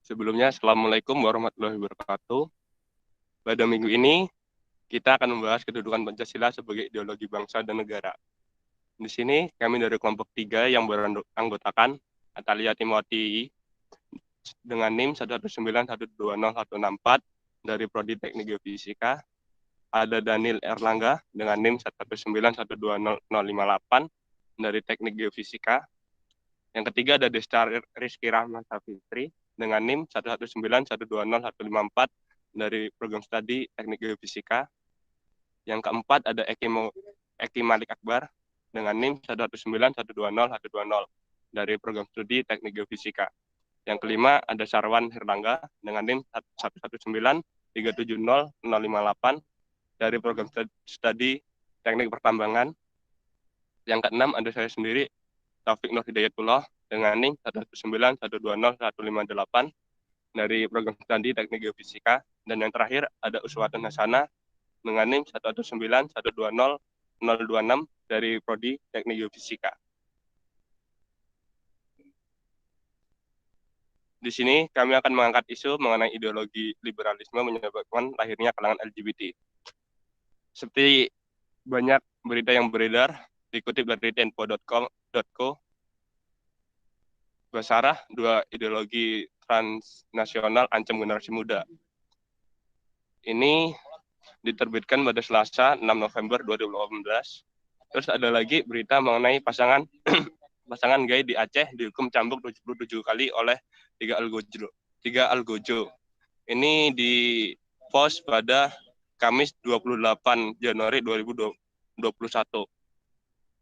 Sebelumnya, Assalamualaikum warahmatullahi wabarakatuh. Pada minggu ini, kita akan membahas kedudukan Pancasila sebagai ideologi bangsa dan negara. Di sini, kami dari kelompok 3 yang beranggotakan Atalia Timothy dengan NIM 191206164 dari Prodi Teknik Geofisika, ada Daniel Erlangga dengan NIM 1912058 dari Teknik Geofisika. Yang ketiga ada Desta Rizky Rahmat Safitri dengan NIM 191206154 dari Program Studi Teknik Geofisika. Yang keempat ada Eki Malik Akbar dengan NIM 191206120 dari Program Studi Teknik Geofisika. Yang kelima ada Sarwan Hirlangga dengan NIM 119370058 dari Program Studi Teknik Pertambangan. Yang keenam ada saya sendiri, Taufik Nur Hidayatullah dengan NIM 191201558 dari Program Studi Teknik Geofisika. Dan yang terakhir ada Uswatun Hasanah dengan NIM 191200026 dari Prodi Teknik Geofisika. Di sini kami akan mengangkat isu mengenai ideologi liberalisme menyebabkan lahirnya kalangan LGBT. Seperti banyak berita yang beredar, dikutip dari tempo.co, Basarah, dua ideologi transnasional ancam generasi muda. Ini diterbitkan pada Selasa 6 November 2018. Terus ada lagi berita mengenai pasangan gay di Aceh dihukum cambuk 77 kali oleh tiga algojo. Ini di post pada Kamis 28 Januari 2021.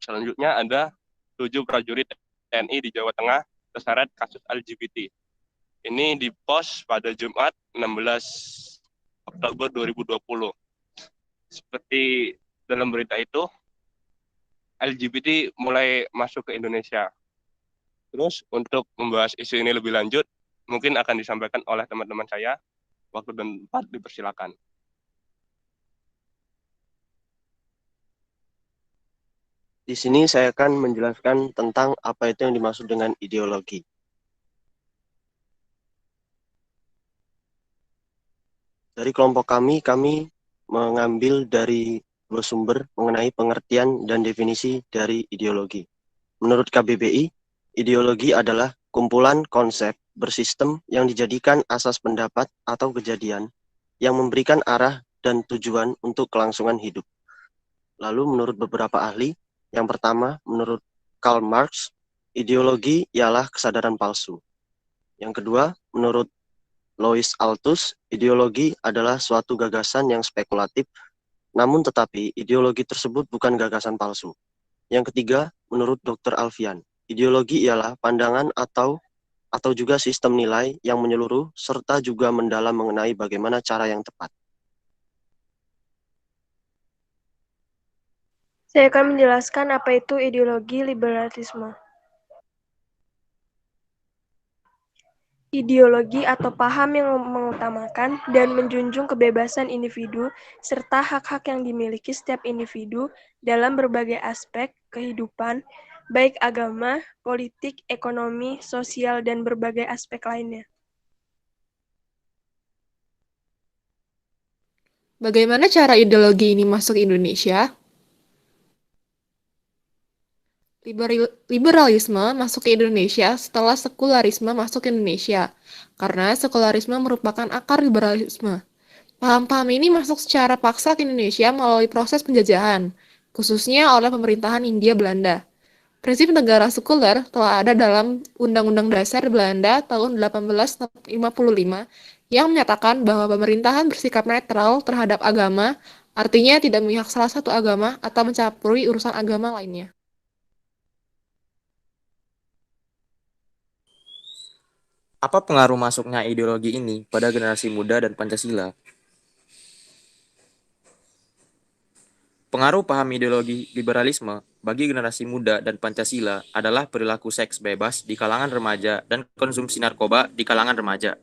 Selanjutnya ada 7 prajurit TNI di Jawa Tengah terseret kasus LGBT. Ini di post pada Jumat 16 Oktober 2020. Seperti dalam berita itu, LGBT mulai masuk ke Indonesia. Terus untuk membahas isu ini lebih lanjut, mungkin akan disampaikan oleh teman-teman saya. Waktu dan tempat dipersilakan. Di sini saya akan menjelaskan tentang apa itu yang dimaksud dengan ideologi. Dari kelompok kami mengambil dari dua sumber mengenai pengertian dan definisi dari ideologi. Menurut KBBI, ideologi adalah kumpulan konsep bersistem yang dijadikan asas pendapat atau kejadian yang memberikan arah dan tujuan untuk kelangsungan hidup. Lalu menurut beberapa ahli, yang pertama menurut Karl Marx, ideologi ialah kesadaran palsu. Yang kedua, menurut Louis Althus, ideologi adalah suatu gagasan yang spekulatif, namun tetapi ideologi tersebut bukan gagasan palsu. Yang ketiga, menurut Dr. Alfian, ideologi ialah pandangan atau juga sistem nilai yang menyeluruh serta juga mendalam mengenai bagaimana cara yang tepat. Saya akan menjelaskan apa itu ideologi liberalisme. Ideologi atau paham yang mengutamakan dan menjunjung kebebasan individu serta hak-hak yang dimiliki setiap individu dalam berbagai aspek kehidupan, baik agama, politik, ekonomi, sosial, dan berbagai aspek lainnya. Bagaimana cara ideologi ini masuk Indonesia? Liberalisme masuk ke Indonesia setelah sekularisme masuk ke Indonesia, karena sekularisme merupakan akar liberalisme. Paham-paham ini masuk secara paksa ke Indonesia melalui proses penjajahan, khususnya oleh pemerintahan Hindia Belanda. Prinsip negara sekuler telah ada dalam Undang-Undang Dasar Belanda tahun 1855 yang menyatakan bahwa pemerintahan bersikap netral terhadap agama, artinya tidak memihak salah satu agama atau mencampuri urusan agama lainnya. Apa pengaruh masuknya ideologi ini pada generasi muda dan Pancasila? Pengaruh paham ideologi liberalisme bagi generasi muda dan Pancasila adalah perilaku seks bebas di kalangan remaja dan konsumsi narkoba di kalangan remaja.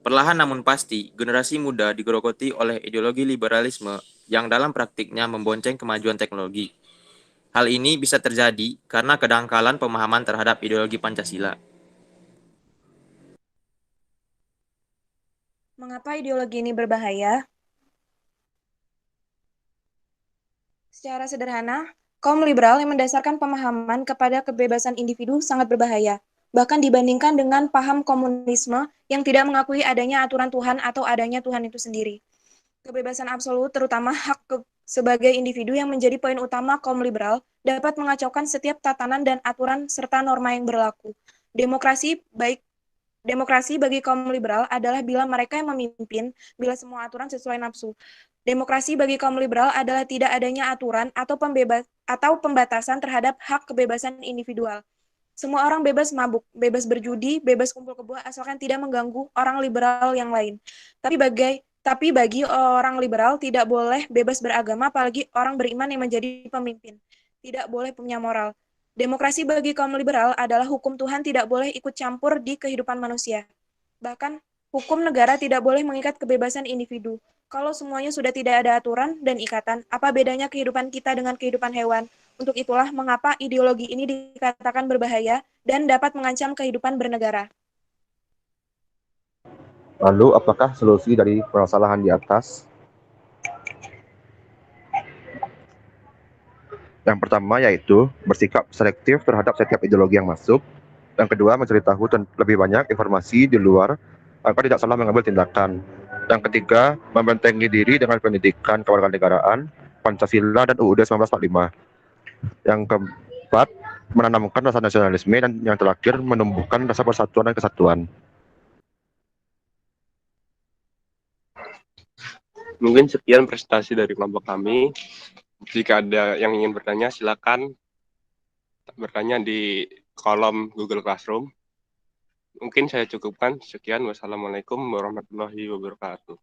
Perlahan namun pasti, generasi muda digerogoti oleh ideologi liberalisme yang dalam praktiknya membonceng kemajuan teknologi. Hal ini bisa terjadi karena kedangkalan pemahaman terhadap ideologi Pancasila. Mengapa ideologi ini berbahaya? Secara sederhana, kaum liberal yang mendasarkan pemahaman kepada kebebasan individu sangat berbahaya, bahkan dibandingkan dengan paham komunisme yang tidak mengakui adanya aturan Tuhan atau adanya Tuhan itu sendiri. Kebebasan absolut, terutama sebagai individu yang menjadi poin utama kaum liberal, dapat mengacaukan setiap tatanan dan aturan serta norma yang berlaku. Demokrasi bagi kaum liberal adalah bila mereka yang memimpin, bila semua aturan sesuai nafsu. Demokrasi bagi kaum liberal adalah tidak adanya aturan atau pembatasan terhadap hak kebebasan individual. Semua orang bebas mabuk, bebas berjudi, bebas kumpul kebo asalkan tidak mengganggu orang liberal yang lain. Tapi bagi orang liberal tidak boleh bebas beragama, apalagi orang beriman yang menjadi pemimpin. Tidak boleh punya moral. Demokrasi bagi kaum liberal adalah hukum Tuhan tidak boleh ikut campur di kehidupan manusia. Bahkan, hukum negara tidak boleh mengikat kebebasan individu. Kalau semuanya sudah tidak ada aturan dan ikatan, apa bedanya kehidupan kita dengan kehidupan hewan? Untuk itulah mengapa ideologi ini dikatakan berbahaya dan dapat mengancam kehidupan bernegara. Lalu, apakah solusi dari permasalahan di atas? Yang pertama yaitu bersikap selektif terhadap setiap ideologi yang masuk. Yang kedua, mencari tahu lebih banyak informasi di luar agar tidak salah mengambil tindakan. Yang ketiga, membentengi diri dengan pendidikan kewarganegaraan, Pancasila, dan UUD 1945. Yang keempat, menanamkan rasa nasionalisme, dan yang terakhir, menumbuhkan rasa persatuan dan kesatuan. Mungkin sekian presentasi dari kelompok kami. Jika ada yang ingin bertanya, silakan bertanya di kolom Google Classroom. Mungkin saya cukupkan. Sekian. Wassalamualaikum warahmatullahi wabarakatuh.